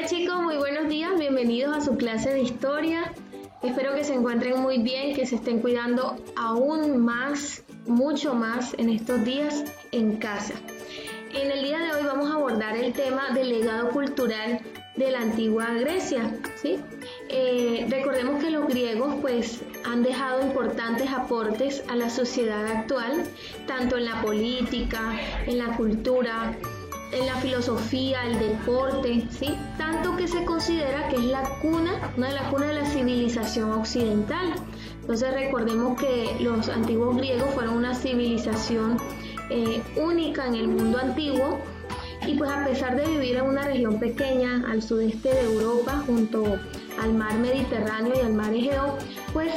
Hola chicos, muy buenos días, bienvenidos a su clase de historia. Espero que se encuentren muy bien, que se estén cuidando aún más, mucho más en estos días en casa. En el día de hoy vamos a abordar el tema del legado cultural de la antigua Grecia, ¿sí? Recordemos que los griegos pues han dejado importantes aportes a la sociedad actual, tanto en la política, en la cultura, en la filosofía, el deporte, ¿sí? Tanto que se considera que es la cuna, una de las cunas de la civilización occidental. Entonces recordemos que los antiguos griegos fueron una civilización única en el mundo antiguo, y pues a pesar de vivir en una región pequeña al sudeste de Europa junto al mar Mediterráneo y al mar Egeo, pues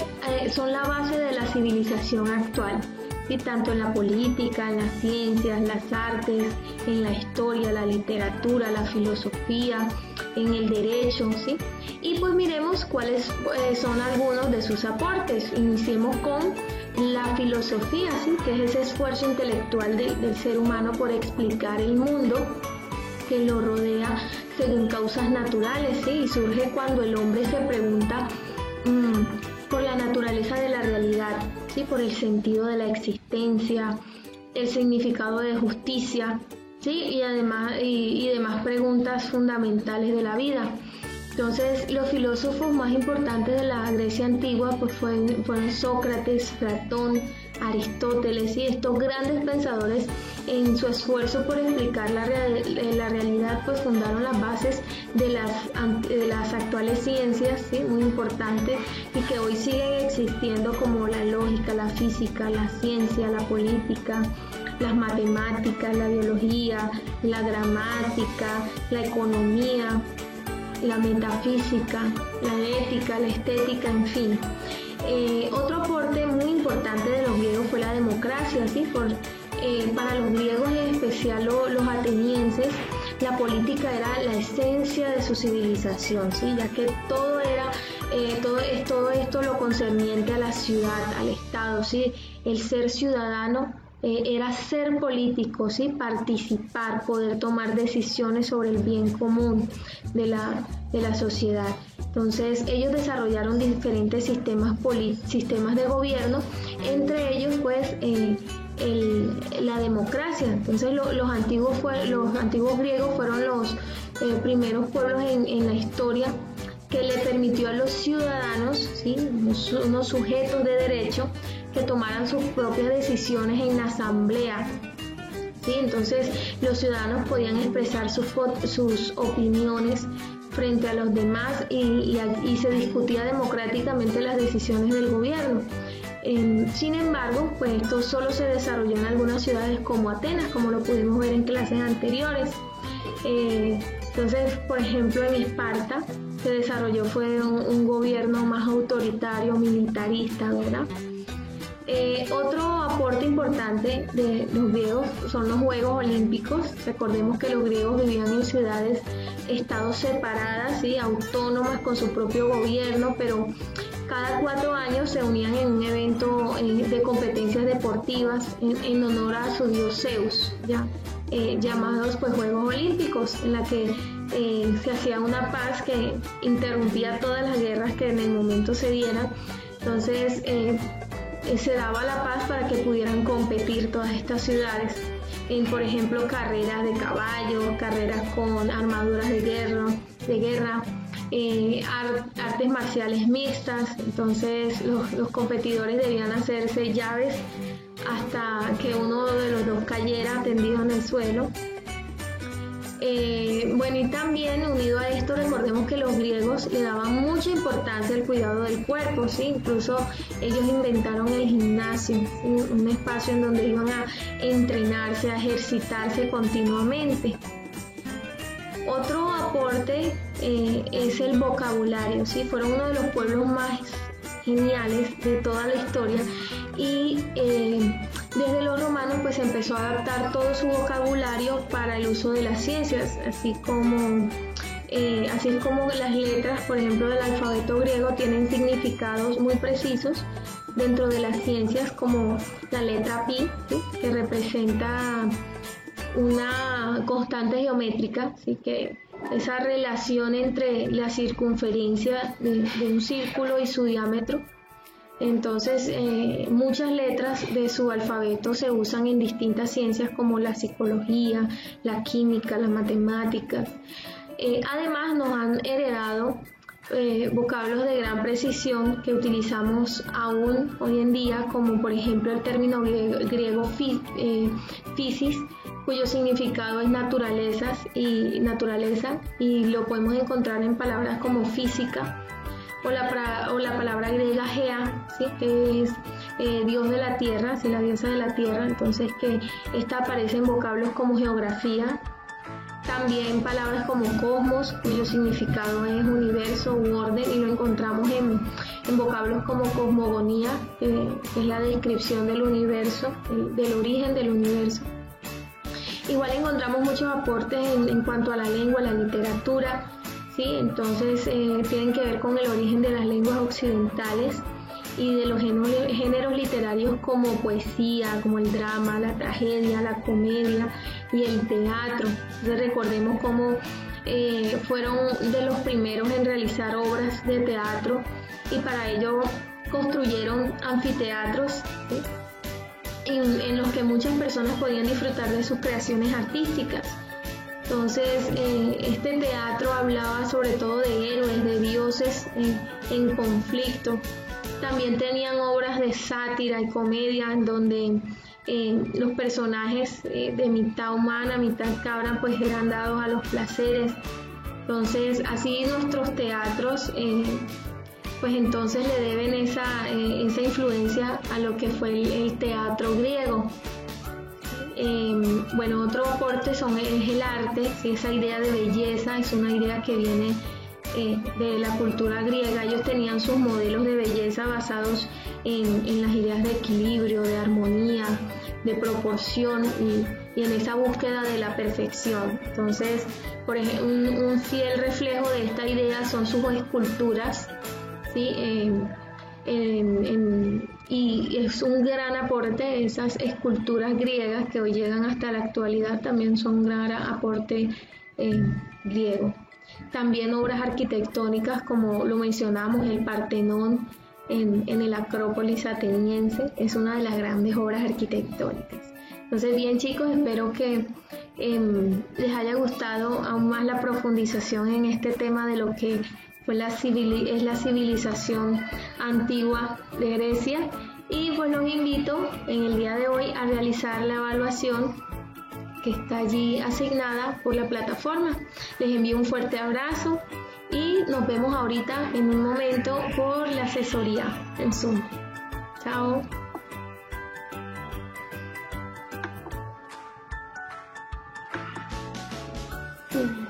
son la base de la civilización actual. ¿Sí? Tanto en la política, en las ciencias, las artes, en la historia, la literatura, la filosofía, en el derecho, ¿sí? Y pues miremos cuáles son algunos de sus aportes. Iniciemos con la filosofía, ¿sí? Que es ese esfuerzo intelectual del ser humano por explicar el mundo que lo rodea según causas naturales, ¿sí? Y surge cuando el hombre se pregunta por la naturaleza de la realidad, ¿sí? Por el sentido de la existencia, el significado de justicia, ¿sí? Y además y demás preguntas fundamentales de la vida. Entonces, los filósofos más importantes de la Grecia antigua pues fueron Sócrates, Platón, Aristóteles, y estos grandes pensadores en su esfuerzo por explicar la realidad pues fundaron las bases de las actuales ciencias, ¿sí? Muy importantes, y que hoy siguen existiendo, como la lógica, la física, la ciencia, la política, las matemáticas, la biología, la gramática, la economía, la metafísica, la ética, la estética, en fin. Otro aporte muy importante de los griegos fue la democracia, ¿sí? Para los griegos, en especial los atenienses, la política era la esencia de su civilización, ¿sí? Ya que todo esto lo concerniente a la ciudad, al Estado, ¿sí? El ser ciudadano era ser político, ¿sí? Participar, poder tomar decisiones sobre el bien común de la sociedad. Entonces ellos desarrollaron diferentes sistemas de gobierno, entre ellos pues la democracia. Entonces los antiguos griegos fueron los primeros pueblos en la historia que le permitió a los ciudadanos, ¿sí? unos sujetos de derecho, que tomaran sus propias decisiones en la asamblea, ¿sí? Entonces los ciudadanos podían expresar sus opiniones frente a los demás y se discutía democráticamente las decisiones del gobierno. Sin embargo, pues esto solo se desarrolló en algunas ciudades como Atenas, como lo pudimos ver en clases anteriores. Entonces, por ejemplo, en Esparta se desarrolló fue un gobierno más autoritario, militarista, ¿verdad? Otro aporte importante de los griegos son los Juegos Olímpicos. Recordemos que los griegos vivían en ciudades, estados separadas, ¿sí? Autónomas con su propio gobierno, pero cada 4 años se unían en un evento de competencias deportivas en honor a su dios Zeus, ¿ya? Llamados pues Juegos Olímpicos, en la que se hacía una paz que interrumpía todas las guerras que en el momento se dieran. Entonces se daba la paz para que pudieran competir todas estas ciudades en, por ejemplo, carreras de caballo, carreras con armaduras de guerra, artes marciales mixtas. Entonces los competidores debían hacerse llaves hasta que uno de los dos cayera tendido en el suelo. Bueno, y también unido a esto, recordemos que los griegos le daban mucha importancia al cuidado del cuerpo, ¿sí? Incluso ellos inventaron el gimnasio, ¿sí? Un espacio en donde iban a entrenarse, a ejercitarse continuamente. Otro aporte es el vocabulario, ¿sí? Fueron uno de los pueblos más geniales de toda la historia, y desde los romanos pues empezó a adaptar todo su vocabulario para el uso de las ciencias, así como las letras, por ejemplo, del alfabeto griego tienen significados muy precisos dentro de las ciencias, como la letra pi, ¿sí? Que representa una constante geométrica, así que esa relación entre la circunferencia de un círculo y su diámetro. Entonces, muchas letras de su alfabeto se usan en distintas ciencias como la psicología, la química, las matemáticas. Además, nos han heredado vocablos de gran precisión que utilizamos aún hoy en día, como por ejemplo el término griego physis, cuyo significado es naturaleza y lo podemos encontrar en palabras como física, o la palabra griega Gea, ¿sí? Que es dios de la tierra, ¿sí? La diosa de la tierra. Entonces, que esta aparece en vocablos como geografía. También palabras como cosmos, cuyo significado es universo u orden, y lo encontramos en vocablos como cosmogonía, que es la descripción del universo, del origen del universo. Igual encontramos muchos aportes en cuanto a la lengua, la literatura, ¿sí? Entonces tienen que ver con el origen de las lenguas occidentales y de los géneros literarios como poesía, como el drama, la tragedia, la comedia y el teatro. Entonces recordemos cómo fueron de los primeros en realizar obras de teatro, y para ello construyeron anfiteatros, ¿sí? en los que muchas personas podían disfrutar de sus creaciones artísticas. Entonces, este teatro hablaba sobre todo de héroes, de dioses en conflicto. También tenían obras de sátira y comedia, en donde los personajes de mitad humana, mitad cabra, pues eran dados a los placeres. Entonces, así nuestros teatros, pues entonces le deben esa influencia a lo que fue el teatro griego. Bueno, otro aporte es el arte, ¿sí? Esa idea de belleza es una idea que viene de la cultura griega. Ellos tenían sus modelos de belleza basados en las ideas de equilibrio, de armonía, de proporción y en esa búsqueda de la perfección. Entonces, por ejemplo, un fiel reflejo de esta idea son sus esculturas, ¿sí? Y es un gran aporte. Esas esculturas griegas que hoy llegan hasta la actualidad también son un gran aporte griego. También obras arquitectónicas, como lo mencionamos, el Partenón en el Acrópolis ateniense es una de las grandes obras arquitectónicas. Entonces, bien chicos, espero que les haya gustado aún más la profundización en este tema de lo que fue la civilización antigua de Grecia, y pues los invito en el día de hoy a realizar la evaluación que está allí asignada por la plataforma. Les envío un fuerte abrazo y nos vemos ahorita en un momento por la asesoría en Zoom. Chao. Sí.